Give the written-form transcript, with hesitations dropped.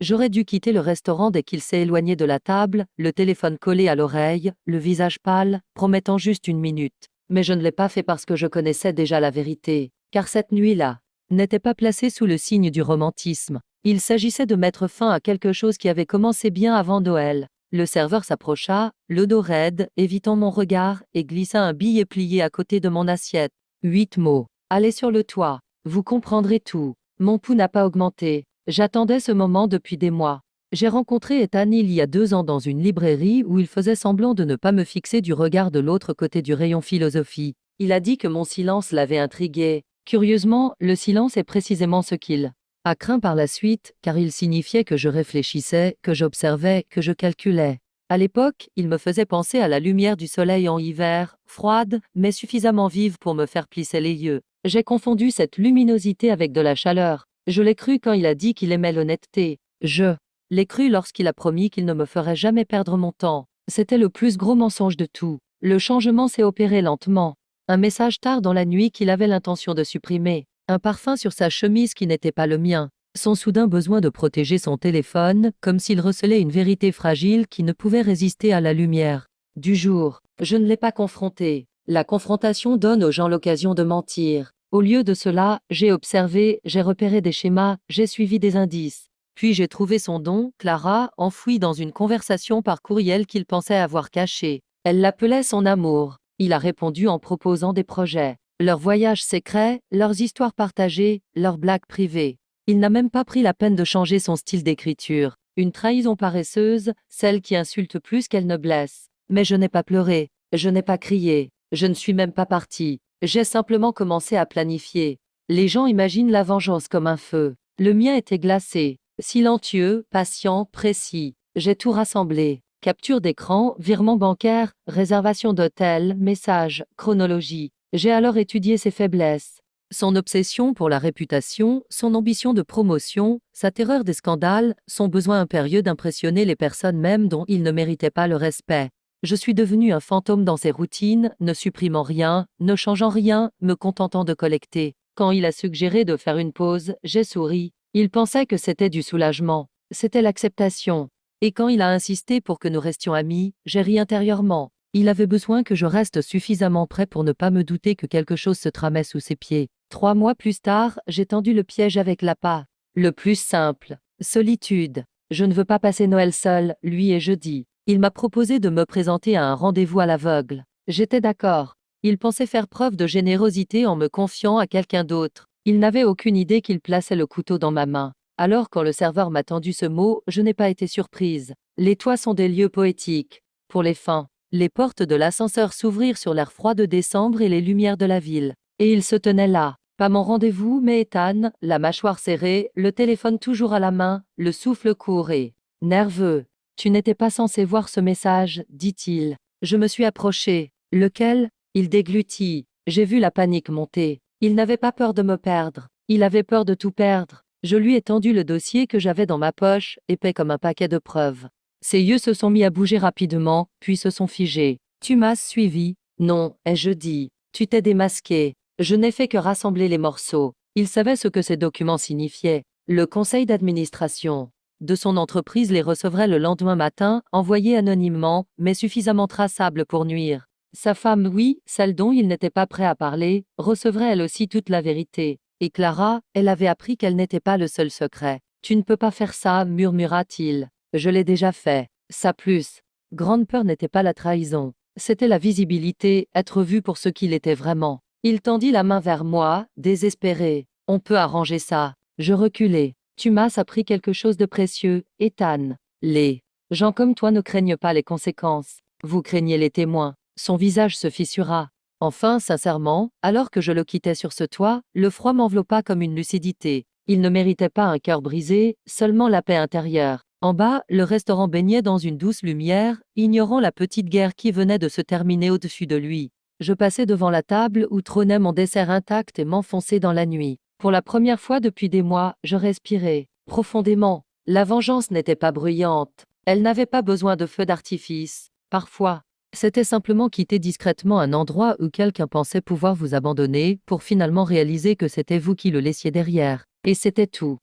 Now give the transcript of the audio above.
J'aurais dû quitter le restaurant dès qu'il s'est éloigné de la table, le téléphone collé à l'oreille, le visage pâle, promettant juste une minute. Mais je ne l'ai pas fait parce que je connaissais déjà la vérité, car cette nuit-là n'était pas placée sous le signe du romantisme. Il s'agissait de mettre fin à quelque chose qui avait commencé bien avant Noël. Le serveur s'approcha, le dos raide, évitant mon regard, et glissa un billet plié à côté de mon assiette. 8 mots. Allez sur le toit. Vous comprendrez tout. Mon pouls n'a pas augmenté. J'attendais ce moment depuis des mois. J'ai rencontré Ethan il y a 2 ans dans une librairie où il faisait semblant de ne pas me fixer du regard de l'autre côté du rayon philosophie. Il a dit que mon silence l'avait intrigué. Curieusement, le silence est précisément ce qu'il a craint par la suite, car il signifiait que je réfléchissais, que j'observais, que je calculais. À l'époque, il me faisait penser à la lumière du soleil en hiver, froide, mais suffisamment vive pour me faire plisser les yeux. J'ai confondu cette luminosité avec de la chaleur. Je l'ai cru quand il a dit qu'il aimait l'honnêteté. Je l'ai cru lorsqu'il a promis qu'il ne me ferait jamais perdre mon temps. C'était le plus gros mensonge de tout. Le changement s'est opéré lentement. Un message tard dans la nuit qu'il avait l'intention de supprimer. Un parfum sur sa chemise qui n'était pas le mien. Son soudain besoin de protéger son téléphone, comme s'il recelait une vérité fragile qui ne pouvait résister à la lumière du jour. Je ne l'ai pas confronté. La confrontation donne aux gens l'occasion de mentir. Au lieu de cela, j'ai observé, j'ai repéré des schémas, j'ai suivi des indices. Puis j'ai trouvé son don, Clara, enfouie dans une conversation par courriel qu'il pensait avoir cachée. Elle l'appelait son amour. Il a répondu en proposant des projets. Leurs voyages secrets, leurs histoires partagées, leurs blagues privées. Il n'a même pas pris la peine de changer son style d'écriture. Une trahison paresseuse, celle qui insulte plus qu'elle ne blesse. Mais je n'ai pas pleuré, je n'ai pas crié, je ne suis même pas partie. J'ai simplement commencé à planifier. Les gens imaginent la vengeance comme un feu. Le mien était glacé, silencieux, patient, précis. J'ai tout rassemblé. Capture d'écran, virement bancaire, réservation d'hôtel, message, chronologie. J'ai alors étudié ses faiblesses. Son obsession pour la réputation, son ambition de promotion, sa terreur des scandales, son besoin impérieux d'impressionner les personnes même dont il ne méritait pas le respect. Je suis devenu un fantôme dans ses routines, ne supprimant rien, ne changeant rien, me contentant de collecter. Quand il a suggéré de faire une pause, j'ai souri. Il pensait que c'était du soulagement. C'était l'acceptation. Et quand il a insisté pour que nous restions amis, j'ai ri intérieurement. Il avait besoin que je reste suffisamment près pour ne pas me douter que quelque chose se tramait sous ses pieds. 3 mois plus tard, j'ai tendu le piège avec l'appât. Le plus simple. Solitude. Je ne veux pas passer Noël seul, lui et jeudi. Il m'a proposé de me présenter à un rendez-vous à l'aveugle. J'étais d'accord. Il pensait faire preuve de générosité en me confiant à quelqu'un d'autre. Il n'avait aucune idée qu'il plaçait le couteau dans ma main. Alors quand le serveur m'a tendu ce mot, je n'ai pas été surprise. Les toits sont des lieux poétiques. Pour les fins. Les portes de l'ascenseur s'ouvrirent sur l'air froid de décembre et les lumières de la ville. Et il se tenait là. Pas mon rendez-vous, mais Ethan, la mâchoire serrée, le téléphone toujours à la main, le souffle court et nerveux. Tu n'étais pas censé voir ce message, dit-il. Je me suis approché. Lequel? Il déglutit. J'ai vu la panique monter. Il n'avait pas peur de me perdre. Il avait peur de tout perdre. Je lui ai tendu le dossier que j'avais dans ma poche, épais comme un paquet de preuves. Ses yeux se sont mis à bouger rapidement, puis se sont figés. Tu m'as suivi? Non, ai-je dit. Tu t'es démasqué. Je n'ai fait que rassembler les morceaux. Il savait ce que ces documents signifiaient. Le conseil d'administration de son entreprise les recevrait le lendemain matin, envoyés anonymement, mais suffisamment traçables pour nuire. Sa femme, oui, celle dont il n'était pas prêt à parler, recevrait elle aussi toute la vérité. Et Clara, elle avait appris qu'elle n'était pas le seul secret. Tu ne peux pas faire ça, murmura-t-il. Je l'ai déjà fait. Ça plus. Grande peur n'était pas la trahison. C'était la visibilité, être vu pour ce qu'il était vraiment. Il tendit la main vers moi, désespéré. On peut arranger ça. Je reculai. Tu m'as appris quelque chose de précieux, Ethan. Les gens comme toi ne craignent pas les conséquences. Vous craignez les témoins. Son visage se fissura. Enfin, sincèrement, alors que je le quittais sur ce toit, le froid m'enveloppa comme une lucidité. Il ne méritait pas un cœur brisé, seulement la paix intérieure. En bas, le restaurant baignait dans une douce lumière, ignorant la petite guerre qui venait de se terminer au-dessus de lui. Je passai devant la table où trônait mon dessert intact et m'enfonçai dans la nuit. Pour la première fois depuis des mois, je respirais profondément. La vengeance n'était pas bruyante. Elle n'avait pas besoin de feux d'artifice. Parfois, c'était simplement quitter discrètement un endroit où quelqu'un pensait pouvoir vous abandonner pour finalement réaliser que c'était vous qui le laissiez derrière. Et c'était tout.